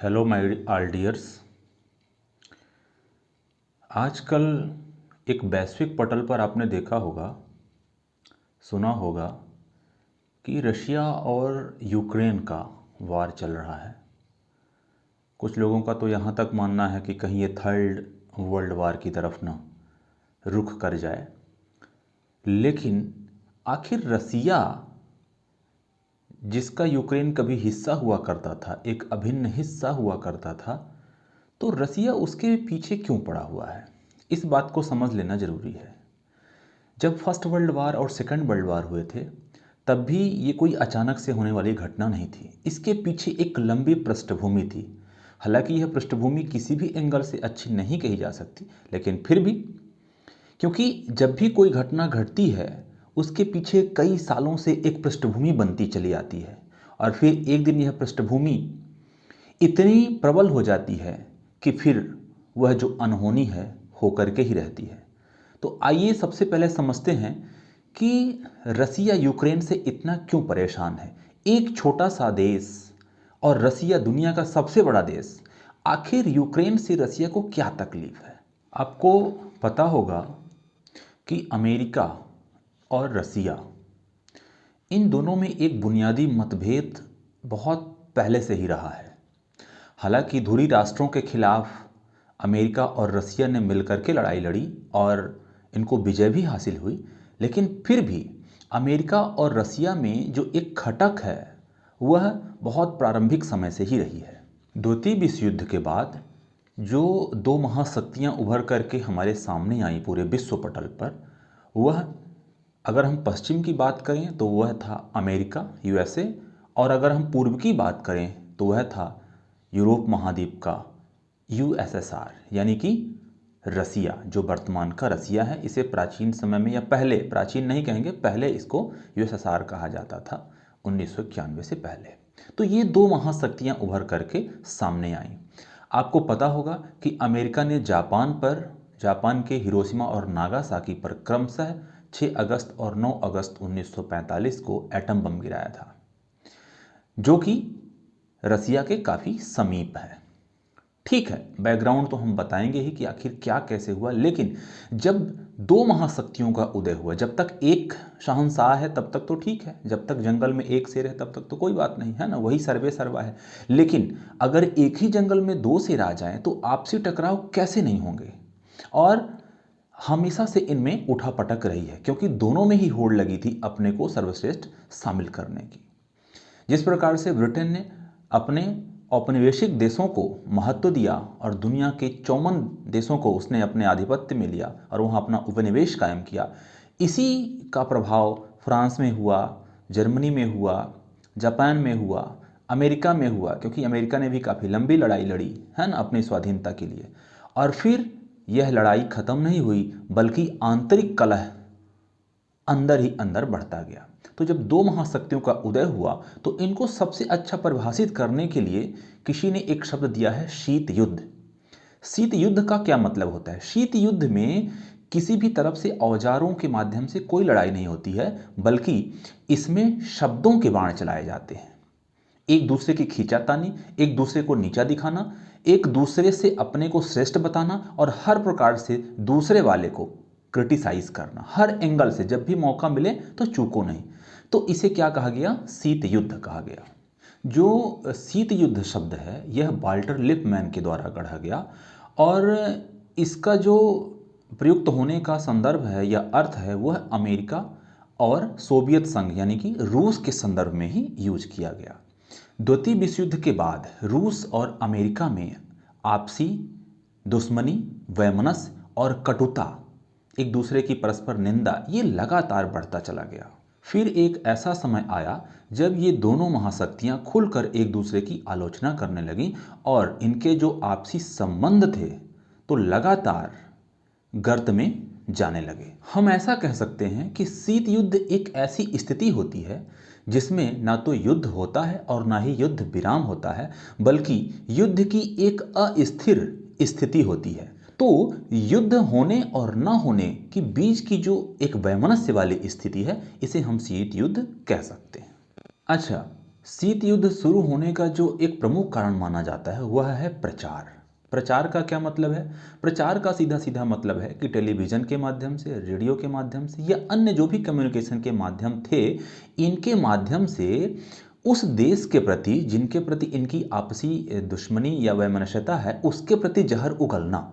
Hello my all dears. आजकल एक वैश्विक पटल पर आपने देखा होगा, सुना होगा कि रशिया और यूक्रेन का वार चल रहा है। कुछ लोगों का तो यहाँ तक मानना है कि कहीं ये थर्ड वर्ल्ड वार की तरफ ना रुख कर जाए। लेकिन आखिर रसिया, जिसका यूक्रेन कभी हिस्सा हुआ करता था, एक अभिन्न हिस्सा हुआ करता था, तो रसिया उसके पीछे क्यों पड़ा हुआ है, इस बात को समझ लेना ज़रूरी है। जब फर्स्ट वर्ल्ड वार और सेकंड वर्ल्ड वार हुए थे, तब भी ये कोई अचानक से होने वाली घटना नहीं थी। इसके पीछे एक लंबी पृष्ठभूमि थी। हालांकि यह पृष्ठभूमि किसी भी एंगल से अच्छी नहीं कही जा सकती, लेकिन फिर भी, क्योंकि जब भी कोई घटना घटती है उसके पीछे कई सालों से एक पृष्ठभूमि बनती चली आती है, और फिर एक दिन यह पृष्ठभूमि इतनी प्रबल हो जाती है कि फिर वह जो अनहोनी है होकर के ही रहती है। तो आइए सबसे पहले समझते हैं कि रसिया यूक्रेन से इतना क्यों परेशान है। एक छोटा सा देश और रसिया दुनिया का सबसे बड़ा देश, आखिर यूक्रेन से रसिया को क्या तकलीफ है। आपको पता होगा कि अमेरिका और रसिया, इन दोनों में एक बुनियादी मतभेद बहुत पहले से ही रहा है। हालांकि धुरी राष्ट्रों के खिलाफ अमेरिका और रसिया ने मिलकर के लड़ाई लड़ी और इनको विजय भी हासिल हुई, लेकिन फिर भी अमेरिका और रसिया में जो एक खटक है वह बहुत प्रारंभिक समय से ही रही है। द्वितीय विश्व युद्ध के बाद जो दो महाशक्तियां उभर करके हमारे सामने आई पूरे विश्व पटल पर, वह, अगर हम पश्चिम की बात करें तो वह था अमेरिका यूएसए, और अगर हम पूर्व की बात करें तो वह था यूरोप महाद्वीप का यूएसएसआर, यानी कि रसिया, जो वर्तमान का रसिया है। इसे प्राचीन समय में, या पहले, प्राचीन नहीं कहेंगे, पहले इसको यूएसएसआर कहा जाता था 1991 से पहले। तो ये दो महाशक्तियां उभर करके सामने आईं। आपको पता होगा कि अमेरिका ने जापान के हिरोशिमा और नागासाकी पर क्रमशः 6 अगस्त और 9 अगस्त 1945 को एटम बम गिराया था, जो कि रसिया के काफ़ी समीप है। ठीक है, बैकग्राउंड तो हम बताएंगे ही कि आखिर क्या कैसे हुआ, लेकिन जब दो महाशक्तियों का उदय हुआ, जब तक एक शहंशाह है तब तक तो ठीक है, जब तक जंगल में एक शेर है तब तक तो कोई बात नहीं है ना, वही सर्वे सर्वा है। लेकिन अगर एक ही जंगल में दो शेर आ जाएं तो आपसी टकराव कैसे नहीं होंगे। और हमेशा से इनमें उठापटक रही है, क्योंकि दोनों में ही होड़ लगी थी अपने को सर्वश्रेष्ठ शामिल करने की। जिस प्रकार से ब्रिटेन ने अपने औपनिवेशिक देशों को महत्व दिया और दुनिया के 54 देशों को उसने अपने आधिपत्य में लिया और वहाँ अपना उपनिवेश कायम किया, इसी का प्रभाव फ्रांस में हुआ, जर्मनी में हुआ, जापान में हुआ, अमेरिका में हुआ, क्योंकि अमेरिका ने भी काफ़ी लंबी लड़ाई लड़ी है ना अपनी स्वाधीनता के लिए। और फिर यह लड़ाई ख़त्म नहीं हुई, बल्कि आंतरिक कलह अंदर ही अंदर बढ़ता गया। तो जब दो महाशक्तियों का उदय हुआ तो इनको सबसे अच्छा परिभाषित करने के लिए किसी ने एक शब्द दिया है, शीत युद्ध। शीत युद्ध का क्या मतलब होता है? शीत युद्ध में किसी भी तरफ से औजारों के माध्यम से कोई लड़ाई नहीं होती है, बल्कि इसमें शब्दों के बाण चलाए जाते हैं। एक दूसरे की खींचातानी, एक दूसरे को नीचा दिखाना, एक दूसरे से अपने को श्रेष्ठ बताना और हर प्रकार से दूसरे वाले को क्रिटिसाइज करना, हर एंगल से। जब भी मौका मिले तो चूको नहीं। तो इसे क्या कहा गया? शीत युद्ध कहा गया। जो शीत युद्ध शब्द है यह वाल्टर लिपमैन के द्वारा गढ़ा गया, और इसका जो प्रयुक्त होने का संदर्भ है या अर्थ है वह अमेरिका और सोवियत संघ यानी कि रूस के संदर्भ में ही यूज किया गया। द्वितीय विश्व युद्ध के बाद रूस और अमेरिका में आपसी दुश्मनी, वैमनस्य और कटुता, एक दूसरे की परस्पर निंदा, ये लगातार बढ़ता चला गया। फिर एक ऐसा समय आया जब ये दोनों महाशक्तियां खुलकर एक दूसरे की आलोचना करने लगीं, और इनके जो आपसी संबंध थे तो लगातार गर्त में जाने लगे। हम ऐसा कह सकते हैं कि शीत युद्ध एक ऐसी स्थिति होती है जिसमें ना तो युद्ध होता है और ना ही युद्ध विराम होता है, बल्कि युद्ध की एक अस्थिर स्थिति होती है। तो युद्ध होने और न होने के बीच की जो एक वैमनस्य वाली स्थिति है, इसे हम शीत युद्ध कह सकते हैं। अच्छा, शीत युद्ध शुरू होने का जो एक प्रमुख कारण माना जाता है वह है प्रचार। प्रचार का क्या मतलब है? प्रचार का सीधा सीधा मतलब है कि टेलीविज़न के माध्यम से, रेडियो के माध्यम से या अन्य जो भी कम्युनिकेशन के माध्यम थे, इनके माध्यम से उस देश के प्रति जिनके प्रति इनकी आपसी दुश्मनी या वैमनस्यता है, उसके प्रति जहर उगलना।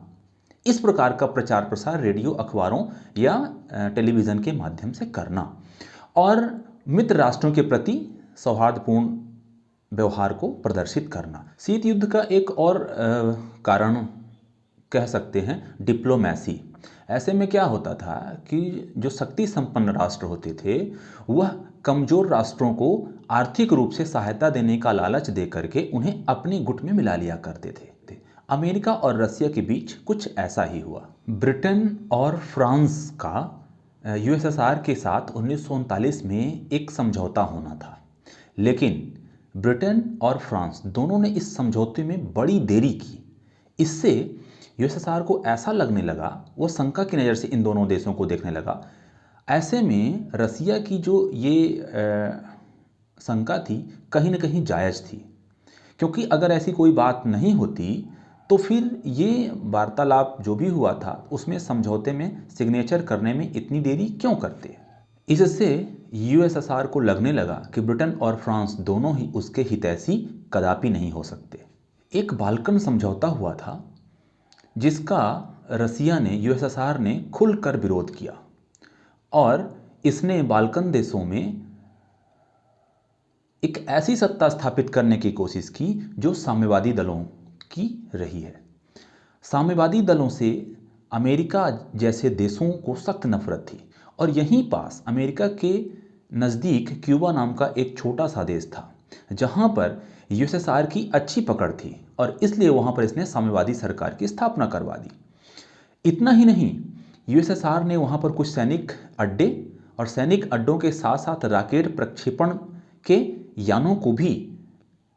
इस प्रकार का प्रचार प्रसार रेडियो, अखबारों या टेलीविज़न के माध्यम से करना और मित्र राष्ट्रों के प्रति सौहार्दपूर्ण व्यवहार को प्रदर्शित करना। शीत युद्ध का एक और कारण कह सकते हैं डिप्लोमेसी। ऐसे में क्या होता था कि जो शक्ति संपन्न राष्ट्र होते थे वह कमज़ोर राष्ट्रों को आर्थिक रूप से सहायता देने का लालच दे करके उन्हें अपने गुट में मिला लिया करते थे। अमेरिका और रसिया के बीच कुछ ऐसा ही हुआ। ब्रिटेन और फ्रांस का यूएसएसआर के साथ 1939 में एक समझौता होना था, लेकिन ब्रिटेन और फ्रांस दोनों ने इस समझौते में बड़ी देरी की। इससे यूएसएसआर को ऐसा लगने लगा, वो शंका की नज़र से इन दोनों देशों को देखने लगा। ऐसे में रसिया की जो ये शंका थी कहीं न कहीं जायज़ थी, क्योंकि अगर ऐसी कोई बात नहीं होती तो फिर ये वार्तालाप जो भी हुआ था उसमें समझौते में सिग्नेचर करने में इतनी देरी क्यों करते। इससे यूएसएसआर को लगने लगा कि ब्रिटेन और फ्रांस दोनों ही उसके हितैषी कदापि नहीं हो सकते। एक बाल्कन समझौता हुआ था जिसका रसिया ने, यूएसएसआर ने खुलकर विरोध किया और इसने बाल्कन देशों में एक ऐसी सत्ता स्थापित करने की कोशिश की जो साम्यवादी दलों की रही है। साम्यवादी दलों से अमेरिका जैसे देशों को सख्त नफरत थी और यहीं पास अमेरिका के नज़दीक क्यूबा नाम का एक छोटा सा देश था जहां पर यूएसएसआर की अच्छी पकड़ थी और इसलिए वहां पर इसने साम्यवादी सरकार की स्थापना करवा दी। इतना ही नहीं, यूएसएसआर ने वहां पर कुछ सैनिक अड्डे और सैनिक अड्डों के साथ साथ रॉकेट प्रक्षेपण के यानों को भी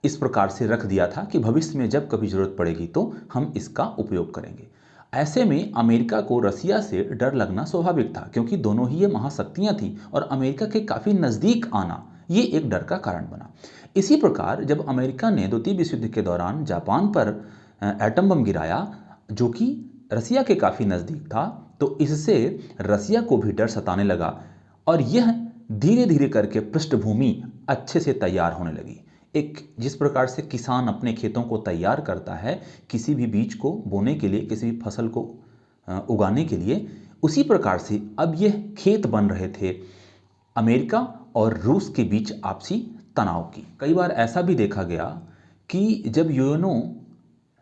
इस प्रकार से रख दिया था कि भविष्य में जब कभी जरूरत पड़ेगी तो हम इसका उपयोग करेंगे। ऐसे में अमेरिका को रसिया से डर लगना स्वाभाविक था, क्योंकि दोनों ही ये महाशक्तियां थीं और अमेरिका के काफ़ी नज़दीक आना ये एक डर का कारण बना। इसी प्रकार जब अमेरिका ने द्वितीय विश्व युद्ध के दौरान जापान पर एटम बम गिराया जो कि रसिया के काफ़ी नज़दीक था, तो इससे रसिया को भी डर सताने लगा और यह धीरे धीरे करके पृष्ठभूमि अच्छे से तैयार होने लगी। एक जिस प्रकार से किसान अपने खेतों को तैयार करता है किसी भी बीज को बोने के लिए, किसी भी फसल को उगाने के लिए, उसी प्रकार से अब यह खेत बन रहे थे अमेरिका और रूस के बीच आपसी तनाव की। कई बार ऐसा भी देखा गया कि जब यूएनओ,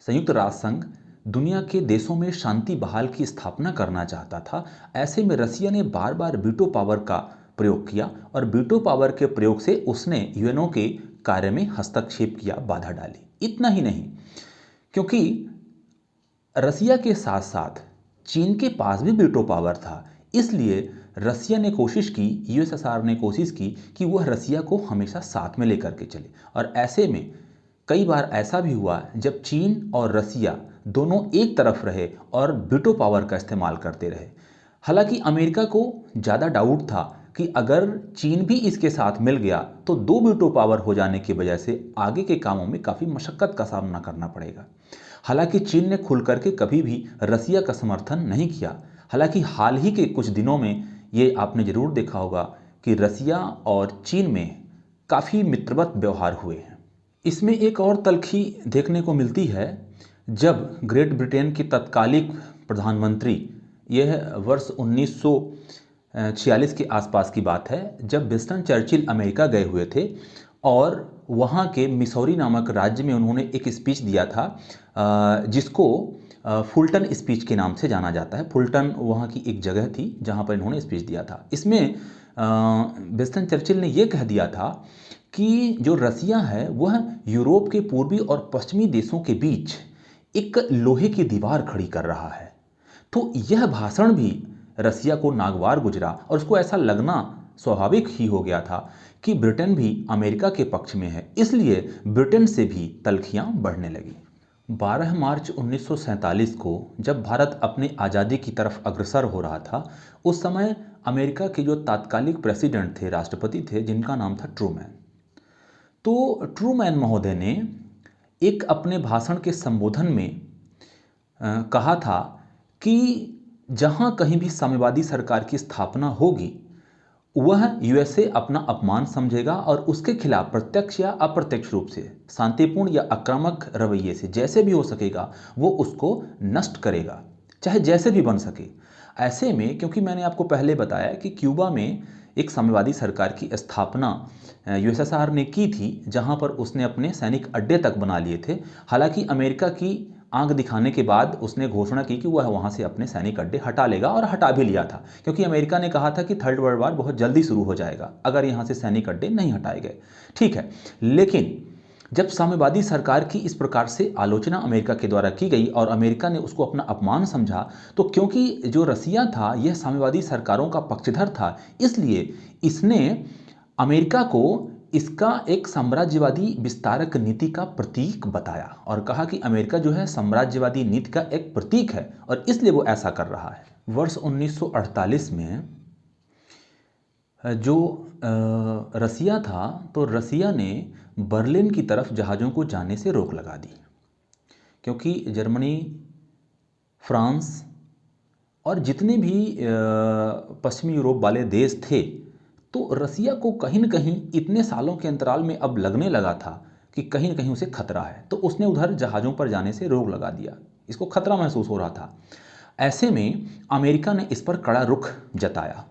संयुक्त राष्ट्र संघ, दुनिया के देशों में शांति बहाल की स्थापना करना चाहता था, ऐसे में रसिया ने बार बार वीटो पावर का प्रयोग किया और वीटो पावर के प्रयोग से उसने यूएनओ के कार्य में हस्तक्षेप किया, बाधा डाली। इतना ही नहीं, क्योंकि रसिया के साथ साथ चीन के पास भी वीटो पावर था, इसलिए रसिया ने कोशिश की, यूएसएसआर ने कोशिश की कि वह रसिया को हमेशा साथ में लेकर के चले। और ऐसे में कई बार ऐसा भी हुआ जब चीन और रसिया दोनों एक तरफ रहे और वीटो पावर का इस्तेमाल करते रहे। हालांकि अमेरिका को ज़्यादा डाउट था कि अगर चीन भी इसके साथ मिल गया तो दो वीटो पावर हो जाने की वजह से आगे के कामों में काफ़ी मशक्क़त का सामना करना पड़ेगा। हालांकि चीन ने खुल करके कभी भी रसिया का समर्थन नहीं किया। हालांकि हाल ही के कुछ दिनों में ये आपने ज़रूर देखा होगा कि रसिया और चीन में काफ़ी मित्रवत व्यवहार हुए हैं। इसमें एक और तल्खी देखने को मिलती है जब ग्रेट ब्रिटेन के तत्कालिक प्रधानमंत्री, यह वर्ष 1946 के आसपास की बात है, जब विंस्टन चर्चिल अमेरिका गए हुए थे और वहाँ के मिसौरी नामक राज्य में उन्होंने एक स्पीच दिया था जिसको फुलटन स्पीच के नाम से जाना जाता है। फुलटन वहाँ की एक जगह थी जहाँ पर इन्होंने स्पीच दिया था। इसमें विंस्टन चर्चिल ने यह कह दिया था कि जो रसिया है वह यूरोप के पूर्वी और पश्चिमी देशों के बीच एक लोहे की दीवार खड़ी कर रहा है। तो यह भाषण भी रसिया को नागवार गुजरा और उसको ऐसा लगना स्वाभाविक ही हो गया था कि ब्रिटेन भी अमेरिका के पक्ष में है, इसलिए ब्रिटेन से भी तल्खियां बढ़ने लगी। 12 मार्च 1947 को जब भारत अपनी आज़ादी की तरफ अग्रसर हो रहा था, उस समय अमेरिका के जो तात्कालिक प्रेसिडेंट थे, राष्ट्रपति थे, जिनका नाम था ट्रूमैन। तो ट्रूमैन महोदय ने एक अपने भाषण के संबोधन में कहा था कि जहां कहीं भी साम्यवादी सरकार की स्थापना होगी वह यूएसए अपना अपमान समझेगा और उसके खिलाफ प्रत्यक्ष या अप्रत्यक्ष रूप से शांतिपूर्ण या आक्रामक रवैये से जैसे भी हो सकेगा वो उसको नष्ट करेगा, चाहे जैसे भी बन सके। ऐसे में क्योंकि मैंने आपको पहले बताया कि क्यूबा में एक साम्यवादी सरकार की स्थापना यूएसएसआर ने की थी, जहां पर उसने अपने सैनिक अड्डे तक बना लिए थे। हालांकि अमेरिका की आंख दिखाने के बाद उसने घोषणा की कि वह वहां से अपने सैनिक अड्डे हटा लेगा, और हटा भी लिया था, क्योंकि अमेरिका ने कहा था कि थर्ड वर्ल्ड वॉर बहुत जल्दी शुरू हो जाएगा अगर यहां से सैनिक अड्डे नहीं हटाए गए। ठीक है, लेकिन जब साम्यवादी सरकार की इस प्रकार से आलोचना अमेरिका के द्वारा की गई और अमेरिका ने उसको अपना अपमान समझा, तो क्योंकि जो रसिया था यह साम्यवादी सरकारों का पक्षधर था, इसलिए इसने अमेरिका को इसका एक साम्राज्यवादी विस्तारक नीति का प्रतीक बताया और कहा कि अमेरिका जो है साम्राज्यवादी नीति का एक प्रतीक है और इसलिए वो ऐसा कर रहा है। वर्ष 1948 में जो रसिया था, तो रसिया ने बर्लिन की तरफ जहाज़ों को जाने से रोक लगा दी, क्योंकि जर्मनी, फ्रांस और जितने भी पश्चिमी यूरोप वाले देश थे, तो रसिया को कहीं न कहीं इतने सालों के अंतराल में अब लगने लगा था कि कहीं न कहीं उसे खतरा है, तो उसने उधर जहाज़ों पर जाने से रोक लगा दिया। इसको खतरा महसूस हो रहा था। ऐसे में अमेरिका ने इस पर कड़ा रुख जताया।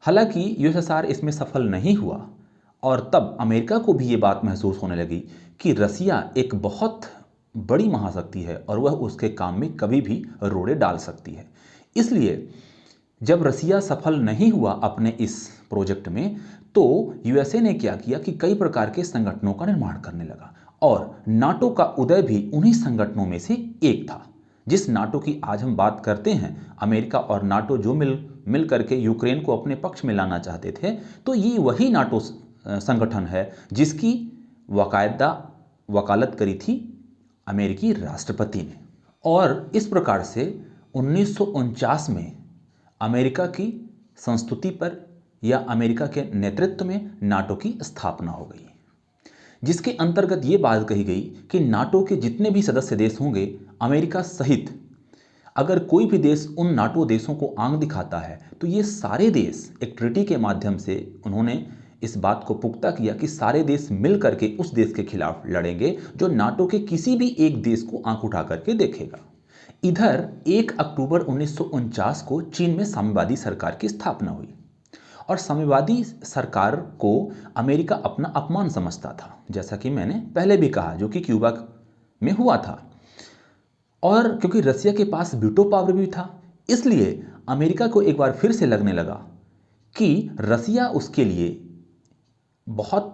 हालांकि यूएसएसआर इसमें सफल नहीं हुआ और तब अमेरिका को भी ये बात महसूस होने लगी कि रसिया एक बहुत बड़ी महाशक्ति है और वह उसके काम में कभी भी रोड़े डाल सकती है। इसलिए जब रसिया सफल नहीं हुआ अपने इस प्रोजेक्ट में, तो यूएसए ने क्या किया कि कई प्रकार के संगठनों का निर्माण करने लगा और नाटो का उदय भी उन्हीं संगठनों में से एक था। जिस नाटो की आज हम बात करते हैं, अमेरिका और नाटो जो मिल करके यूक्रेन को अपने पक्ष में लाना चाहते थे, तो ये वही नाटो संगठन है जिसकी बाकायदा वकालत करी थी अमेरिकी राष्ट्रपति ने। और इस प्रकार से 1949 में अमेरिका की संस्तुति पर या अमेरिका के नेतृत्व में नाटो की स्थापना हो गई, जिसके अंतर्गत ये बात कही गई कि नाटो के जितने भी सदस्य देश होंगे, अमेरिका सहित अगर कोई भी देश उन नाटो देशों को आंख दिखाता है, तो ये सारे देश एक ट्रीटी के माध्यम से उन्होंने इस बात को पुख्ता किया कि सारे देश मिल करके उस देश के खिलाफ लड़ेंगे जो नाटो के किसी भी एक देश को आंख उठा करके देखेगा। इधर 1 अक्टूबर 1949 को चीन में साम्यवादी सरकार की स्थापना हुई और साम्यवादी सरकार को अमेरिका अपना अपमान समझता था, जैसा कि मैंने पहले भी कहा, जो कि क्यूबा में हुआ था। और क्योंकि रसिया के पास वीटो पावर भी था, इसलिए अमेरिका को एक बार फिर से लगने लगा कि रसिया उसके लिए बहुत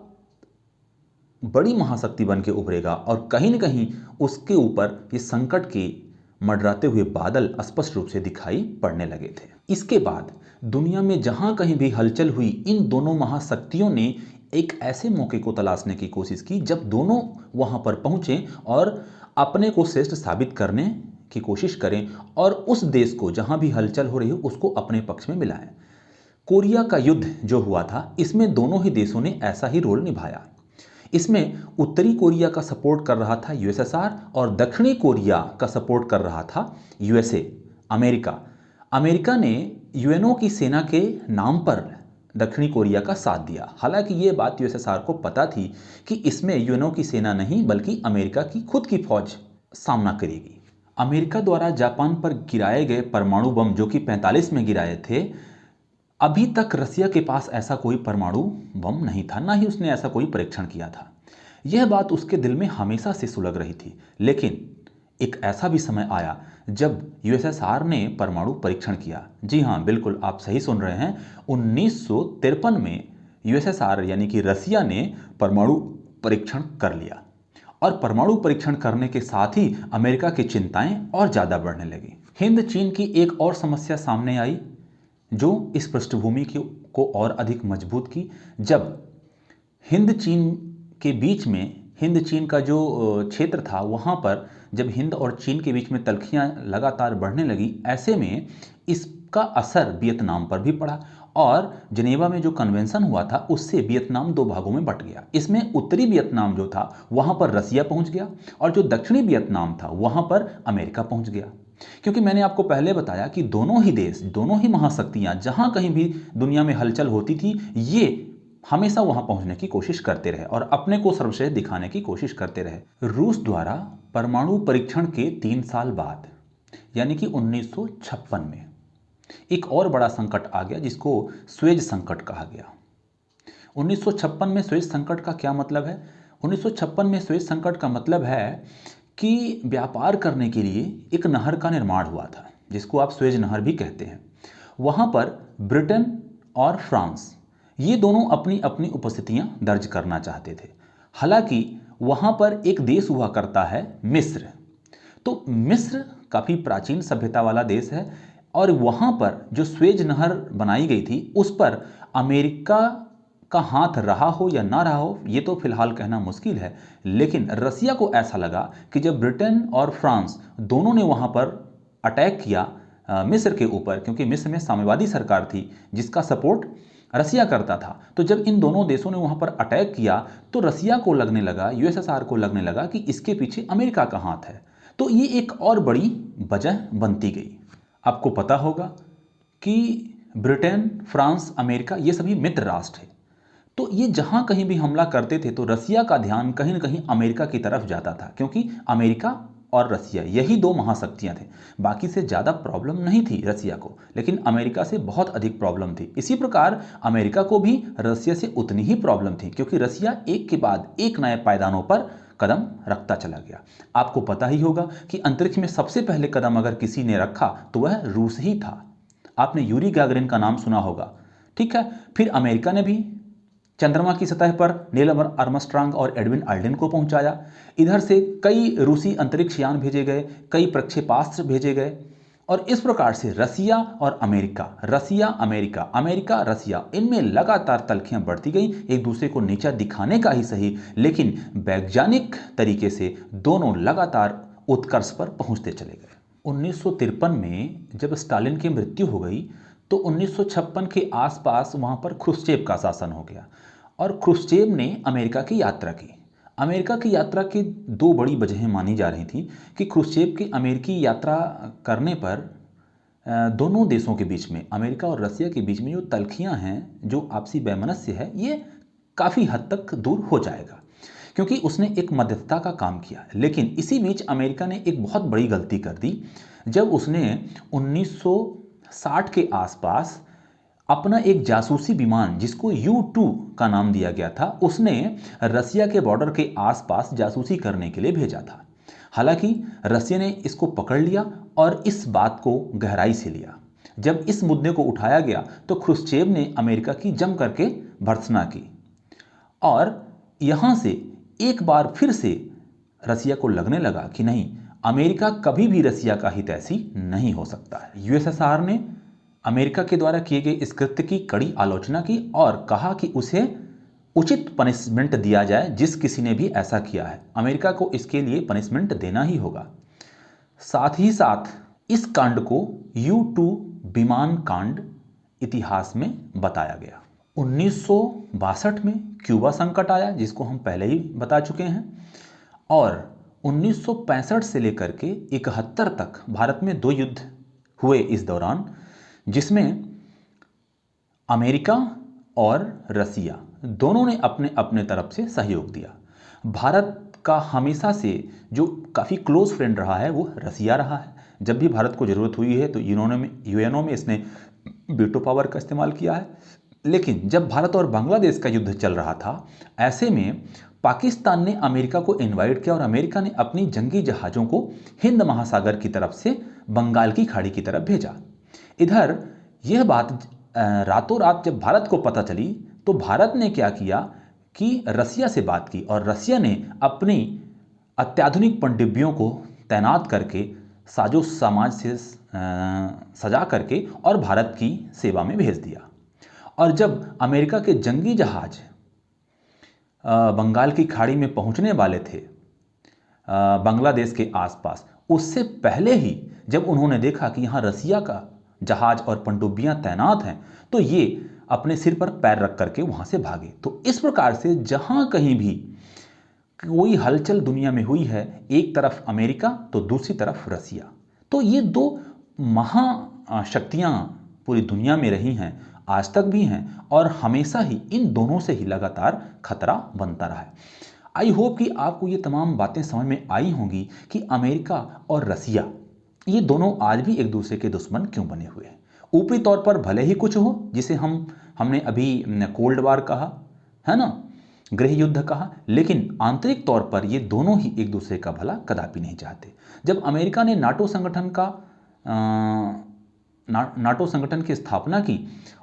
बड़ी महाशक्ति बन के उभरेगा और कहीं न कहीं उसके ऊपर ये संकट के मंडराते हुए बादल स्पष्ट रूप से दिखाई पड़ने लगे थे। इसके बाद दुनिया में जहां कहीं भी हलचल हुई, इन दोनों महाशक्तियों ने एक ऐसे मौके को तलाशने की कोशिश की जब दोनों वहां पर पहुंचे और अपने को श्रेष्ठ साबित करने की कोशिश करें और उस देश को जहां भी हलचल हो रही हो उसको अपने पक्ष में मिलाएं। कोरिया का युद्ध जो हुआ था, इसमें दोनों ही देशों ने ऐसा ही रोल निभाया। इसमें उत्तरी कोरिया का सपोर्ट कर रहा था यूएसएसआर और दक्षिणी कोरिया का सपोर्ट कर रहा था यूएसए, अमेरिका। अमेरिका ने यूएनओ की सेना के नाम पर दक्षिणी कोरिया का साथ दिया। हालांकि ये बात यूएसएसआर को पता थी कि इसमें यूएनओ की सेना नहीं बल्कि अमेरिका की खुद की फौज सामना करेगी। अमेरिका द्वारा जापान पर गिराए गए परमाणु बम, जो कि 45 में गिराए थे, अभी तक रसिया के पास ऐसा कोई परमाणु बम नहीं था, ना ही उसने ऐसा कोई परीक्षण किया था। यह बात उसके दिल में हमेशा से सुलग रही थी। लेकिन एक ऐसा भी समय आया जब यूएसएसआर ने परमाणु परीक्षण किया। जी हाँ, बिल्कुल आप सही सुन रहे हैं। 1953 में यूएसएसआर यानी कि रसिया ने परमाणु परीक्षण कर लिया और परमाणु परीक्षण करने के साथ ही अमेरिका की चिंताएं और ज़्यादा बढ़ने लगी। हिंद चीन की एक और समस्या सामने आई जो इस पृष्ठभूमि को और अधिक मजबूत की। जब हिंद चीन के बीच में, हिंद चीन का जो क्षेत्र था, वहाँ पर जब हिंद और चीन के बीच में तल्खियाँ लगातार बढ़ने लगी, ऐसे में इसका असर वियतनाम पर भी पड़ा और जिनेवा में जो कन्वेंशन हुआ था उससे वियतनाम दो भागों में बट गया। इसमें उत्तरी वियतनाम जो था वहाँ पर रसिया पहुँच गया और जो दक्षिणी वियतनाम था वहाँ पर अमेरिका पहुँच गया। क्योंकि मैंने आपको पहले बताया कि दोनों ही देश, दोनों ही महाशक्तियाँ जहाँ कहीं भी दुनिया में हलचल होती थी ये हमेशा वहां पहुंचने की कोशिश करते रहे और अपने को सर्वश्रेष्ठ दिखाने की कोशिश करते रहे। रूस द्वारा परमाणु परीक्षण के 3 साल बाद यानी कि 1956 में एक और बड़ा संकट आ गया जिसको स्वेज संकट कहा गया। 1956 में स्वेज संकट का क्या मतलब है? 1956 में स्वेज संकट का मतलब है कि व्यापार करने के लिए एक नहर का निर्माण हुआ था जिसको आप स्वेज नहर भी कहते हैं। वहाँ पर ब्रिटेन और फ्रांस ये दोनों अपनी अपनी उपस्थितियां दर्ज करना चाहते थे। हालांकि वहाँ पर एक देश हुआ करता है मिस्र। तो मिस्र काफ़ी प्राचीन सभ्यता वाला देश है और वहाँ पर जो स्वेज नहर बनाई गई थी उस पर अमेरिका का हाथ रहा हो या ना रहा हो ये तो फिलहाल कहना मुश्किल है, लेकिन रसिया को ऐसा लगा कि जब ब्रिटेन और फ्रांस दोनों ने वहाँ पर अटैक किया मिस्र के ऊपर, क्योंकि मिस्र में साम्यवादी सरकार थी जिसका सपोर्ट रसिया करता था, तो जब इन दोनों देशों ने वहाँ पर अटैक किया तो रसिया को लगने लगा, यूएसएसआर को लगने लगा कि इसके पीछे अमेरिका का हाथ है। तो ये एक और बड़ी वजह बनती गई। आपको पता होगा कि ब्रिटेन, फ्रांस, अमेरिका ये सभी मित्र राष्ट्र हैं। तो ये जहाँ कहीं भी हमला करते थे तो रसिया का ध्यान कहीं ना कहीं अमेरिका की तरफ जाता था, क्योंकि अमेरिका और रसिया यही दो महाशक्तियां थे। बाकी से ज़्यादा प्रॉब्लम नहीं थी रसिया को, लेकिन अमेरिका से बहुत अधिक प्रॉब्लम थी। इसी प्रकार अमेरिका को भी रसिया से उतनी ही प्रॉब्लम थी, क्योंकि रसिया एक के बाद एक नए पायदानों पर कदम रखता चला गया। आपको पता ही होगा कि अंतरिक्ष में सबसे पहले कदम अगर किसी ने रखा तो वह रूस ही था। आपने यूरी गैगरिन का नाम सुना होगा, ठीक है। फिर अमेरिका ने भी चंद्रमा की सतह पर नील आर्मस्ट्रांग और एडविन अल्ड्रिन को पहुंचाया। इधर से कई रूसी अंतरिक्ष यान भेजे गए, कई प्रक्षेपास्त्र भेजे गए और इस प्रकार से रसिया और America, Russia America, America Russia, इनमें लगातार तल्खियां बढ़ती गई, एक दूसरे को नीचा दिखाने का ही सही, लेकिन वैज्ञानिक तरीके से दोनों लगातार उत्कर्ष पर पहुंचते चले गए। 1953 में जब स्टालिन की मृत्यु हो गई तो 1956 के आसपास वहाँ पर ख्रुश्चेव का शासन हो गया और ख्रुश्चेव ने अमेरिका की यात्रा की। अमेरिका की यात्रा की दो बड़ी वजहें मानी जा रही थी कि ख्रुश्चेव की अमेरिकी यात्रा करने पर दोनों देशों के बीच में, अमेरिका और रसिया के बीच में जो तल्खियाँ हैं, जो आपसी वैमनस्य है, ये काफ़ी हद तक दूर हो जाएगा, क्योंकि उसने एक मध्यस्थता का काम किया। लेकिन इसी बीच अमेरिका ने एक बहुत बड़ी गलती कर दी जब उसने 1960 के आसपास अपना एक जासूसी विमान जिसको U-2 का नाम दिया गया था, उसने रसिया के बॉर्डर के आसपास जासूसी करने के लिए भेजा था। हालांकि रसिया ने इसको पकड़ लिया और इस बात को गहराई से लिया। जब इस मुद्दे को उठाया गया तो ख्रुश्चेव ने अमेरिका की जम करके भर्त्सना की और यहाँ से एक बार फिर से रसिया को लगने लगा कि नहीं, अमेरिका कभी भी रसिया का हितैषी नहीं हो सकता है। यूएसएसआर ने अमेरिका के द्वारा किए गए इस कृत्य की कड़ी आलोचना की और कहा कि उसे उचित पनिशमेंट दिया जाए, जिस किसी ने भी ऐसा किया है अमेरिका को इसके लिए पनिशमेंट देना ही होगा। साथ ही साथ इस कांड को U-2 विमान कांड इतिहास में बताया गया। 1962 में क्यूबा संकट आया, जिसको हम पहले ही बता चुके हैं, और 1965 से लेकर के 71 तक भारत में 2 युद्ध हुए इस दौरान, जिसमें अमेरिका और रसिया दोनों ने अपने अपने तरफ से सहयोग दिया। भारत का हमेशा से जो काफ़ी क्लोज फ्रेंड रहा है वो रसिया रहा है। जब भी भारत को ज़रूरत हुई है तो यूएनओ में इसने वीटो पावर का इस्तेमाल किया है। लेकिन जब भारत और बांग्लादेश का युद्ध चल रहा था, ऐसे में पाकिस्तान ने अमेरिका को इनवाइट किया और अमेरिका ने अपनी जंगी जहाज़ों को हिंद महासागर की तरफ से बंगाल की खाड़ी की तरफ भेजा। इधर यह बात रातों रात जब भारत को पता चली तो भारत ने क्या किया कि रसिया से बात की और रसिया ने अपनी अत्याधुनिक पनडुब्बियों को तैनात करके साजो समाज से सजा करके और भारत की सेवा में भेज दिया। और जब अमेरिका के जंगी जहाज बंगाल की खाड़ी में पहुंचने वाले थे बांग्लादेश के आसपास, उससे पहले ही जब उन्होंने देखा कि यहाँ रसिया का जहाज और पनडुब्बियां तैनात हैं, तो ये अपने सिर पर पैर रख करके वहां से भागे। तो इस प्रकार से जहां कहीं भी कोई हलचल दुनिया में हुई है, एक तरफ अमेरिका तो दूसरी तरफ रसिया, तो ये दो महाशक्तियां पूरी दुनिया में रही हैं, आज तक भी हैं, और हमेशा ही इन दोनों से ही लगातार खतरा बनता रहा है। आई होप कि आपको ये तमाम बातें समझ में आई होंगी कि अमेरिका और रसिया ये दोनों आज भी एक दूसरे के दुश्मन क्यों बने हुए हैं। ऊपरी तौर पर भले ही कुछ हो, जिसे हमने अभी कोल्ड वार कहा है ना, गृह युद्ध कहा, लेकिन आंतरिक तौर पर ये दोनों ही एक दूसरे का भला कदापि नहीं चाहते। जब अमेरिका ने नाटो संगठन की स्थापना की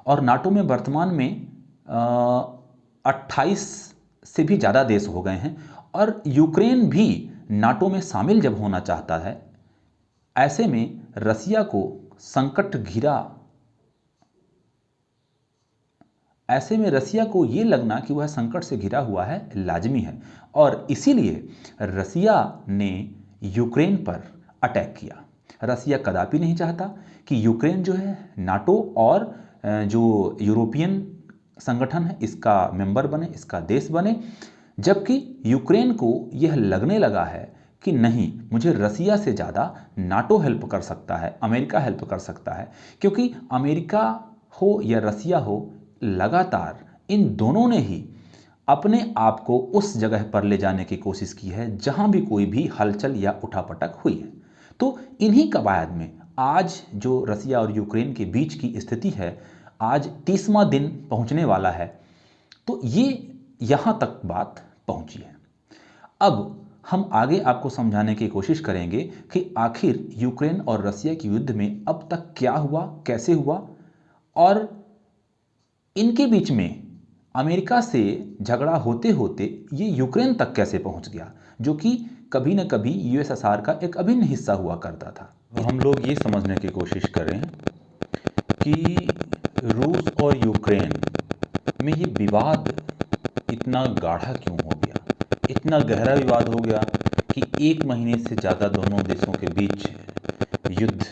और नाटो में वर्तमान में 28 से भी ज़्यादा देश हो गए हैं, और यूक्रेन भी नाटो में शामिल जब होना चाहता है, ऐसे में रसिया को संकट घिरा, ऐसे में रसिया को ये लगना कि वह संकट से घिरा हुआ है लाजमी है, और इसीलिए रसिया ने यूक्रेन पर अटैक किया। रसिया कदापि नहीं चाहता कि यूक्रेन जो है नाटो और जो यूरोपियन संगठन है इसका मेंबर बने, इसका देश बने, जबकि यूक्रेन को यह लगने लगा है कि नहीं, मुझे रसिया से ज़्यादा नाटो हेल्प कर सकता है, अमेरिका हेल्प कर सकता है, क्योंकि अमेरिका हो या रसिया हो, लगातार इन दोनों ने ही अपने आप को उस जगह पर ले जाने की कोशिश की है जहां भी कोई भी हलचल या उठापटक हुई है। तो इन्हीं कवायद में आज जो रसिया और यूक्रेन के बीच की स्थिति है, आज 30वां दिन पहुंचने वाला है, तो ये यहाँ तक बात पहुंची है। अब हम आगे आपको समझाने की कोशिश करेंगे कि आखिर यूक्रेन और रसिया के युद्ध में अब तक क्या हुआ, कैसे हुआ, और इनके बीच में अमेरिका से झगड़ा होते होते ये यूक्रेन तक कैसे पहुंच गया, जो कि कभी न कभी यूएसएसआर का एक अभिन्न हिस्सा हुआ करता था। हम लोग ये समझने की कोशिश करें कि रूस और यूक्रेन में ये विवाद इतना गाढ़ा क्यों हो गया, इतना गहरा विवाद हो गया कि 1 महीने से ज़्यादा दोनों देशों के बीच युद्ध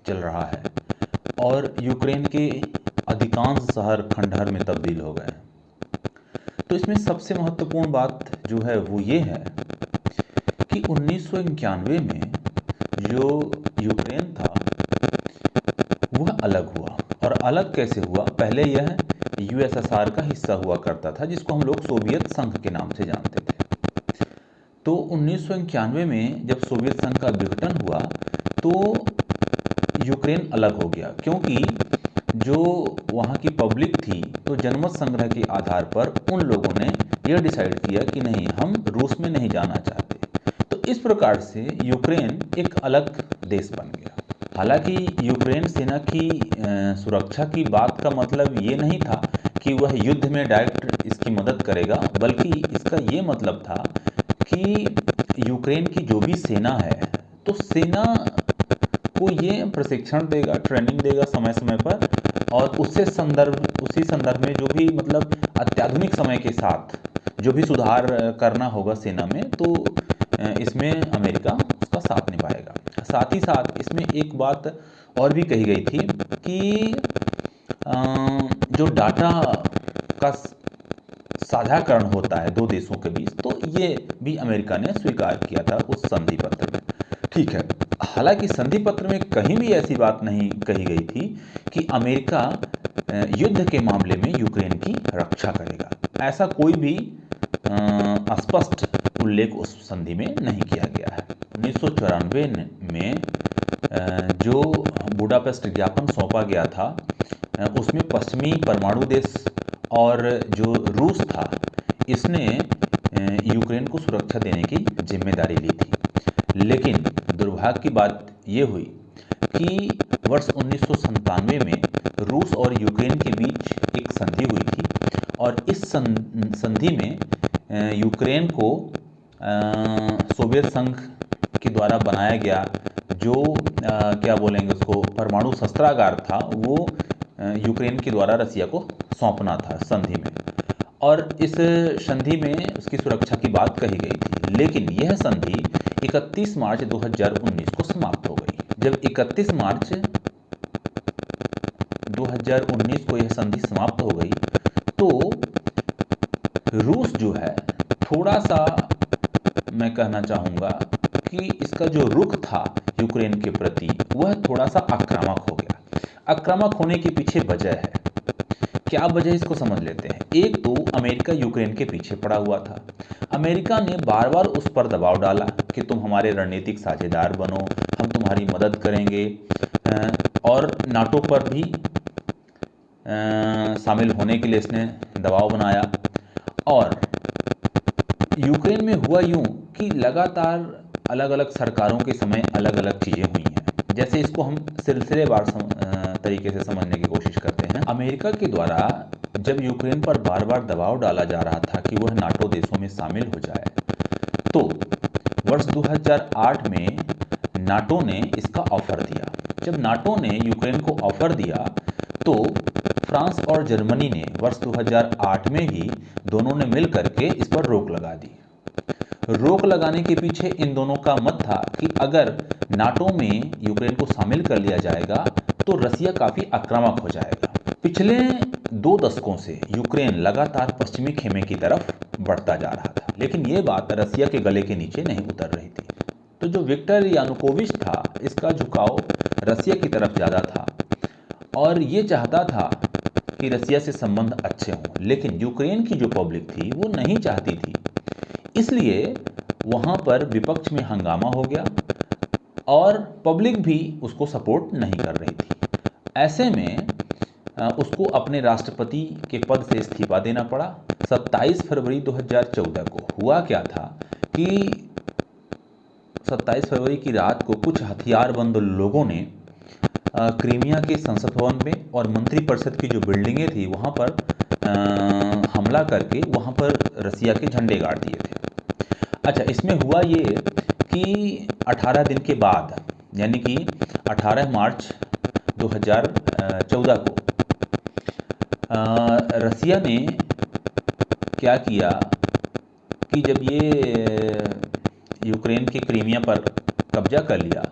चल रहा है और यूक्रेन के अधिकांश शहर खंडहर में तब्दील हो गए। तो इसमें सबसे महत्वपूर्ण बात जो है वो ये है कि 1991 में जो यूक्रेन था वह अलग हुआ, और अलग कैसे हुआ, पहले यह यूएसएसआर का हिस्सा हुआ करता था, जिसको हम लोग सोवियत संघ के नाम से जानते थे। तो 1991 में जब सोवियत संघ का विघटन हुआ तो यूक्रेन अलग हो गया, क्योंकि जो वहाँ की पब्लिक थी तो जनमत संग्रह के आधार पर उन लोगों ने यह डिसाइड किया कि नहीं, हम रूस में नहीं जाना चाहते। तो इस प्रकार से यूक्रेन एक अलग देश बन गया। हालांकि यूक्रेन सेना की सुरक्षा की बात का मतलब ये नहीं था कि वह युद्ध में डायरेक्ट इसकी मदद करेगा, बल्कि इसका ये मतलब था कि यूक्रेन की जो भी सेना है तो सेना को ये प्रशिक्षण देगा, ट्रेनिंग देगा समय समय पर, और उसी संदर्भ में जो भी मतलब अत्याधुनिक समय के साथ जो भी सुधार करना होगा सेना में, तो इसमें अमेरिका उसका साथ निभाएगा। साथ ही साथ इसमें एक बात और भी कही गई थी कि जो डाटा का साझाकरण होता है दो देशों के बीच, तो ये भी अमेरिका ने स्वीकार किया था उस संधि पत्र में। ठीक है, हालांकि संधि पत्र में कहीं भी ऐसी बात नहीं कही गई थी कि अमेरिका युद्ध के मामले में यूक्रेन की रक्षा करेगा, ऐसा कोई भी स्पष्ट उल्लेख उस संधि में नहीं किया गया है। 1994 में जो बुडापेस्ट ज्ञापन सौंपा गया था उसमें पश्चिमी परमाणु देश और जो रूस था इसने यूक्रेन को सुरक्षा देने की जिम्मेदारी ली थी। लेकिन दुर्भाग्य की बात ये हुई कि वर्ष 1997 में रूस और यूक्रेन के बीच एक संधि हुई थी, और इस संधि में यूक्रेन को सोवियत संघ के द्वारा बनाया गया जो क्या बोलेंगे उसको परमाणु शस्त्रागार था, वो यूक्रेन के द्वारा रसिया को सौंपना था संधि में, और इस संधि में उसकी सुरक्षा की बात कही गई थी। लेकिन यह संधि 31 मार्च 2019 को समाप्त हो गई। जब 31 मार्च 2019 को यह संधि समाप्त हो गई तो रूस जो है थोड़ा सा, मैं कहना चाहूँगा कि इसका जो रुख था यूक्रेन के प्रति वह थोड़ा सा आक्रामक हो गया। आक्रामक होने के पीछे वजह है, क्या वजह इसको समझ लेते हैं। एक तो अमेरिका यूक्रेन के पीछे पड़ा हुआ था। अमेरिका ने बार बार उस पर दबाव डाला कि तुम हमारे रणनीतिक साझेदार बनो, हम तुम्हारी मदद करेंगे, और नाटो पर भी शामिल होने के लिए इसने दबाव बनाया। और यूक्रेन में हुआ यूं कि लगातार अलग अलग सरकारों के समय अलग अलग चीज़ें हुई हैं। जैसे इसको हम सिलसिलेवार तरीके से समझने की कोशिश करते हैं। अमेरिका के द्वारा जब यूक्रेन पर बार बार दबाव डाला जा रहा था कि वह नाटो देशों में शामिल हो जाए, तो वर्ष 2008 में नाटो ने इसका ऑफर दिया। जब नाटो ने यूक्रेन को ऑफर दिया तो फ्रांस और जर्मनी ने वर्ष 2008 में ही दोनों ने मिल करके इस पर रोक लगा दी। रोक लगाने के पीछे इन दोनों का मत था कि अगर नाटो में यूक्रेन को शामिल कर लिया जाएगा तो रसिया काफ़ी आक्रामक हो जाएगा। पिछले 2 दशकों से यूक्रेन लगातार पश्चिमी खेमे की तरफ बढ़ता जा रहा था, लेकिन ये बात रसिया के गले के नीचे नहीं उतर रही थी। तो जो विक्टर यानुकोविच था, इसका झुकाव रसिया की तरफ ज़्यादा था और ये चाहता था कि रसिया से संबंध अच्छे हों, लेकिन यूक्रेन की जो पब्लिक थी वो नहीं चाहती थी। इसलिए वहाँ पर विपक्ष में हंगामा हो गया और पब्लिक भी उसको सपोर्ट नहीं कर रही थी। ऐसे में उसको अपने राष्ट्रपति के पद से इस्तीफा देना पड़ा। 27 फरवरी 2014 को हुआ क्या था कि 27 फरवरी की रात को कुछ हथियारबंद लोगों ने क्रीमिया के संसद भवन में और मंत्रिपरिषद की जो बिल्डिंगें थी वहाँ पर हमला करके वहाँ पर रसिया के झंडे गाड़ दिए थे। अच्छा, इसमें हुआ ये कि 18 दिन के बाद, यानी कि 18 मार्च 2014 को रसिया ने क्या किया कि जब ये यूक्रेन के क्रीमिया पर कब्जा कर लिया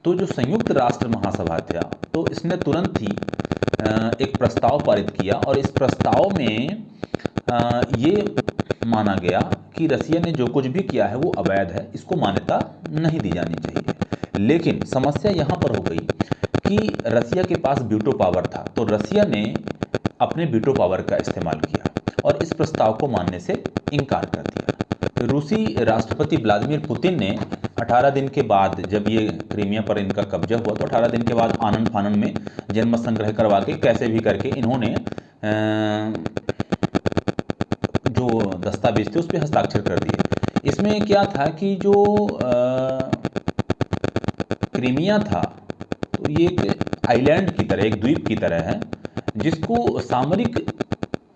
तो जो संयुक्त राष्ट्र महासभा था तो इसने तुरंत ही एक प्रस्ताव पारित किया और इस प्रस्ताव में ये माना गया कि रसिया ने जो कुछ भी किया है वो अवैध है, इसको मान्यता नहीं दी जानी चाहिए। लेकिन समस्या यहाँ पर हो गई कि रसिया के पास वीटो पावर था, तो रसिया ने अपने वीटो पावर का इस्तेमाल किया और इस प्रस्ताव को मानने से इनकार कर दिया। रूसी राष्ट्रपति व्लादिमीर पुतिन ने 18 दिन के बाद, जब ये क्रीमिया पर इनका कब्जा हुआ, तो 18 दिन के बाद आनन फानन में जनमत संग्रह करवा के कैसे भी करके इन्होंने जो दस्तावेज थे उस पर हस्ताक्षर कर दिए। इसमें क्या था कि जो क्रीमिया था तो ये एक आइलैंड की तरह, एक द्वीप की तरह है जिसको सामरिक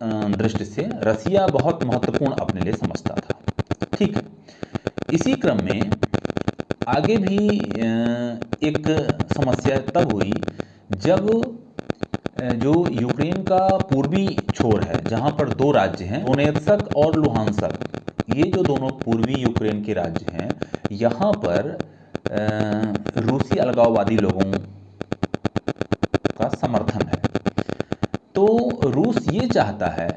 दृष्टि से रसिया बहुत महत्वपूर्ण अपने लिए समझता था। ठीक है, इसी क्रम में आगे भी एक समस्या तब हुई जब जो यूक्रेन का पूर्वी छोर है, जहाँ पर 2 राज्य हैं, डोनेत्स्क और लुहांस्क, ये जो दोनों पूर्वी यूक्रेन के राज्य हैं, यहाँ पर रूसी अलगाववादी लोगों का समर्थन है। तो रूस ये चाहता है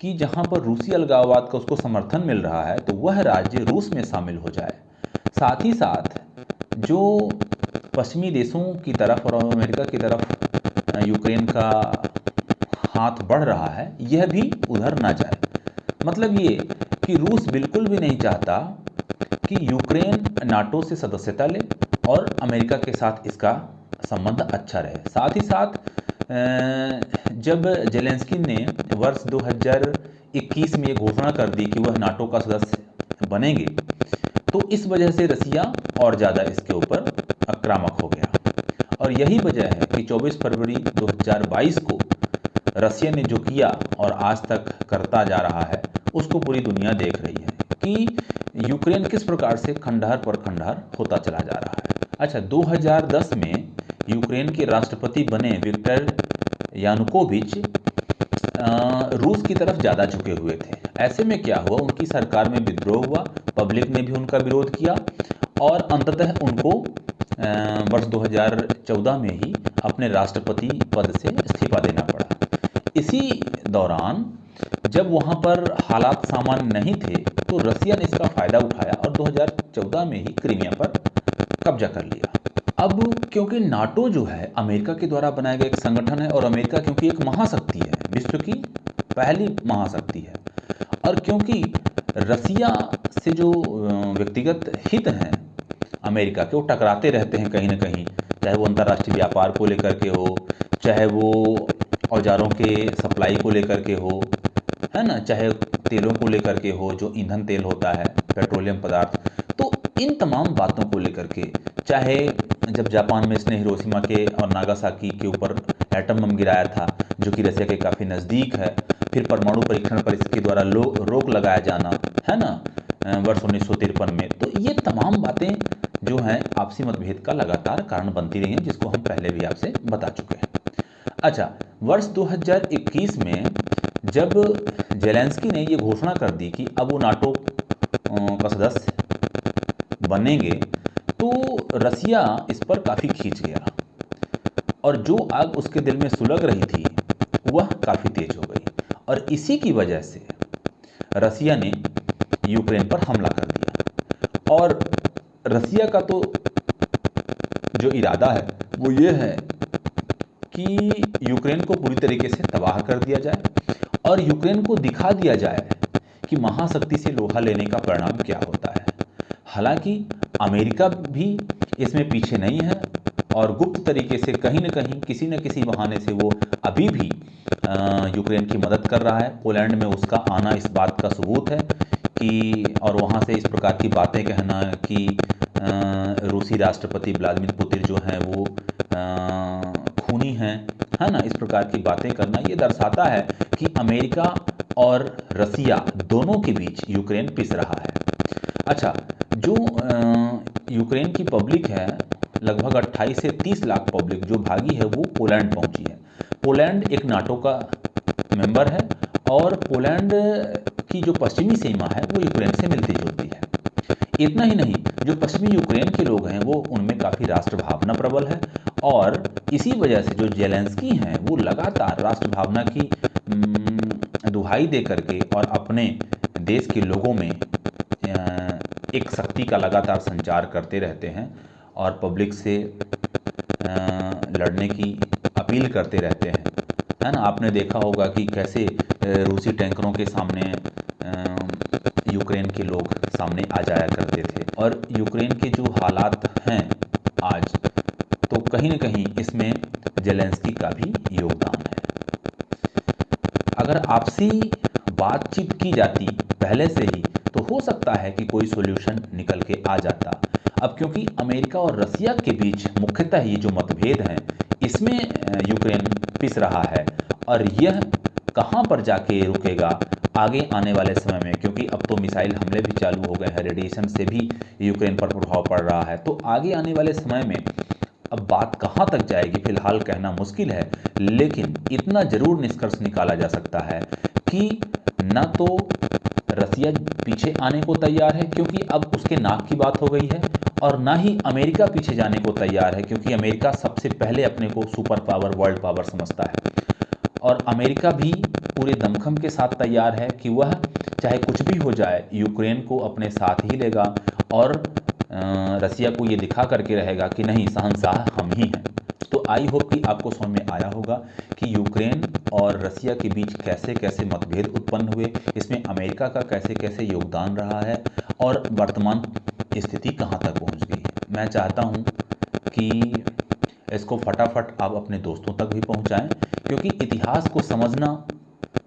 कि जहाँ पर रूसी अलगाववाद का उसको समर्थन मिल रहा है तो वह राज्य रूस में शामिल हो जाए। साथ ही साथ जो पश्चिमी देशों की तरफ और अमेरिका की तरफ यूक्रेन का हाथ बढ़ रहा है, यह भी उधर ना जाए। मतलब ये कि रूस बिल्कुल भी नहीं चाहता कि यूक्रेन नाटो से सदस्यता ले और अमेरिका के साथ इसका संबंध अच्छा रहे। साथ ही साथ जब जेलेंस्की ने वर्ष 2021 में ये घोषणा कर दी कि वह नाटो का सदस्य बनेंगे, तो इस वजह से रसिया और ज़्यादा इसके ऊपर आक्रामक हो गया। और यही वजह है कि 24 फरवरी 2022 को रसिया ने जो किया और आज तक करता जा रहा है, उसको पूरी दुनिया देख रही है कि यूक्रेन किस प्रकार से खंडहर पर खंडहर होता चला जा रहा है। अच्छा, 2010 में यूक्रेन के राष्ट्रपति बने विक्टर यानुकोविच रूस की तरफ ज़्यादा झुके हुए थे। ऐसे में क्या हुआ, उनकी सरकार में विद्रोह हुआ, पब्लिक ने भी उनका विरोध किया और अंततः उनको वर्ष 2014 में ही अपने राष्ट्रपति पद से इस्तीफा देना पड़ा। इसी दौरान जब वहाँ पर हालात सामान्य नहीं थे तो रसिया ने इसका फ़ायदा उठाया और 2014 में ही क्रीमिया पर कब्जा कर लिया। अब क्योंकि नाटो जो है अमेरिका के द्वारा बनाया गया एक संगठन है और अमेरिका क्योंकि एक महाशक्ति है, विश्व की पहली महाशक्ति है, और क्योंकि रसिया से जो व्यक्तिगत हित हैं अमेरिका के वो टकराते रहते हैं कहीं ना कहीं, चाहे वो अंतर्राष्ट्रीय व्यापार को लेकर के हो, चाहे वो औजारों के सप्लाई को लेकर के हो, है ना, चाहे तेलों को लेकर के हो, जो ईंधन तेल होता है, पेट्रोलियम पदार्थ, तो इन तमाम बातों को लेकर के, चाहे जब जापान में इसने हिरोशिमा के और नागासाकी के ऊपर एटम बम गिराया था जो कि रसिया के काफ़ी नज़दीक है, फिर परमाणु परीक्षण पर इसके द्वारा रोक लगाया जाना, है ना, वर्ष 1953 में, तो ये तमाम बातें जो हैं आपसी मतभेद का लगातार कारण बनती रही हैं, जिसको हम पहले भी आपसे बता चुके हैं। अच्छा, वर्ष 2021 में जब जेलेंस्की ने ये घोषणा कर दी कि अब वो नाटो का सदस्य बनेंगे, तो रसिया इस पर काफ़ी खींच गया और जो आग उसके दिल में सुलग रही थी वह काफ़ी तेज हो गई, और इसी की वजह से रसिया ने यूक्रेन पर हमला कर दिया। और रसिया का तो जो इरादा है वो ये है कि यूक्रेन को पूरी तरीके से तबाह कर दिया जाए और यूक्रेन को दिखा दिया जाए कि महाशक्ति से लोहा लेने का परिणाम क्या होता है। हालांकि अमेरिका भी इसमें पीछे नहीं है और गुप्त तरीके से कहीं न कहीं किसी न किसी बहाने से वो अभी भी यूक्रेन की मदद कर रहा है। पोलैंड में उसका आना इस बात का सबूत है कि, और वहाँ से इस प्रकार की बातें कहना कि रूसी राष्ट्रपति व्लादिमीर पुतिन जो हैं वो खूनी हैं, है ना, इस प्रकार की बातें करना, ये दर्शाता है कि अमेरिका और रसिया दोनों के बीच यूक्रेन पिस रहा है। अच्छा, जो यूक्रेन की पब्लिक है, लगभग 28 से 30 लाख पब्लिक जो भागी है वो पोलैंड पहुंची है। पोलैंड एक नाटो का मेंबर है और पोलैंड की जो पश्चिमी सीमा है वो यूक्रेन से मिलती जुलती है। इतना ही नहीं, जो पश्चिमी यूक्रेन के लोग हैं वो उनमें काफ़ी राष्ट्र भावना प्रबल है और इसी वजह से जो जेलेंस्की हैं वो लगातार राष्ट्र भावना की दुहाई दे करके और अपने देश के लोगों में एक शक्ति का लगातार संचार करते रहते हैं और पब्लिक से लड़ने की अपील करते रहते हैं, है ना। आपने देखा होगा कि कैसे रूसी टैंकरों के सामने यूक्रेन के लोग सामने आ जाया करते थे, और यूक्रेन के जो हालात हैं आज, तो कहीं न कहीं इसमें जेलेंस्की का भी योगदान है। अगर आपसी बातचीत की जाती पहले से ही तो हो सकता है कि कोई सॉल्यूशन निकल के आ जाता। अब क्योंकि अमेरिका और रसिया के बीच मुख्यतः ये जो मतभेद हैं इसमें यूक्रेन पिस रहा है, और यह कहां पर जाके रुकेगा आगे आने वाले समय में, क्योंकि अब तो मिसाइल हमले भी चालू हो गए हैं, रेडिएशन से भी यूक्रेन पर प्रभाव पड़ रहा है, तो आगे आने वाले समय में अब बात कहां तक जाएगी फिलहाल कहना मुश्किल है। लेकिन इतना जरूर निष्कर्ष निकाला जा सकता है कि न तो रसिया पीछे आने को तैयार है क्योंकि अब उसके नाक की बात हो गई है, और ना ही अमेरिका पीछे जाने को तैयार है क्योंकि अमेरिका सबसे पहले अपने को सुपर पावर, वर्ल्ड पावर समझता है, और अमेरिका भी पूरे दमखम के साथ तैयार है कि वह चाहे कुछ भी हो जाए यूक्रेन को अपने साथ ही लेगा और रसिया को ये दिखा करके रहेगा कि नहीं, शहंशाह हम ही हैं। तो आई होप कि आपको समझ में आया होगा कि यूक्रेन और रसिया के बीच कैसे कैसे मतभेद उत्पन्न हुए, इसमें अमेरिका का कैसे कैसे योगदान रहा है और वर्तमान स्थिति कहां तक पहुंच गई। मैं चाहता हूं कि इसको फटाफट आप अपने दोस्तों तक भी पहुंचाएं, क्योंकि इतिहास को समझना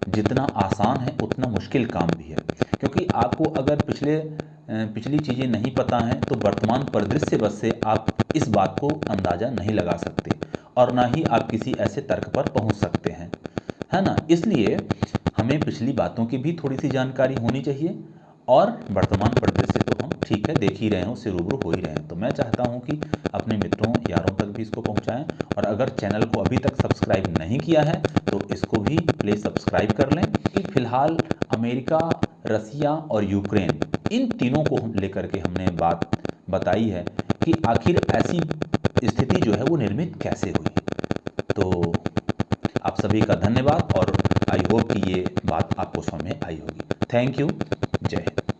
जितना आसान है उतना मुश्किल काम भी है, क्योंकि आपको अगर पिछली चीज़ें नहीं पता हैं तो वर्तमान परिदृश्य बस से आप इस बात को अंदाज़ा नहीं लगा सकते और ना ही आप किसी ऐसे तर्क पर पहुंच सकते हैं, है ना। इसलिए हमें पिछली बातों की भी थोड़ी सी जानकारी होनी चाहिए, और वर्तमान परिदृश्य तो हम ठीक है देख ही रहे हैं, उससे रूबरू हो ही रहे हैं। तो मैं चाहता हूं कि अपने मित्रों यारों तक भी इसको पहुंचाएं, और अगर चैनल को अभी तक सब्सक्राइब नहीं किया है तो इसको भी प्लीज़ सब्सक्राइब कर लें। कि फिलहाल अमेरिका, रसिया और यूक्रेन, इन तीनों को लेकर के हमने बात बताई है कि आखिर ऐसी स्थिति जो है वो निर्मित कैसे हुई। तो आप सभी का धन्यवाद और आई होप कि ये बात आपको समझ में आई होगी। Thank you. जय हिंद।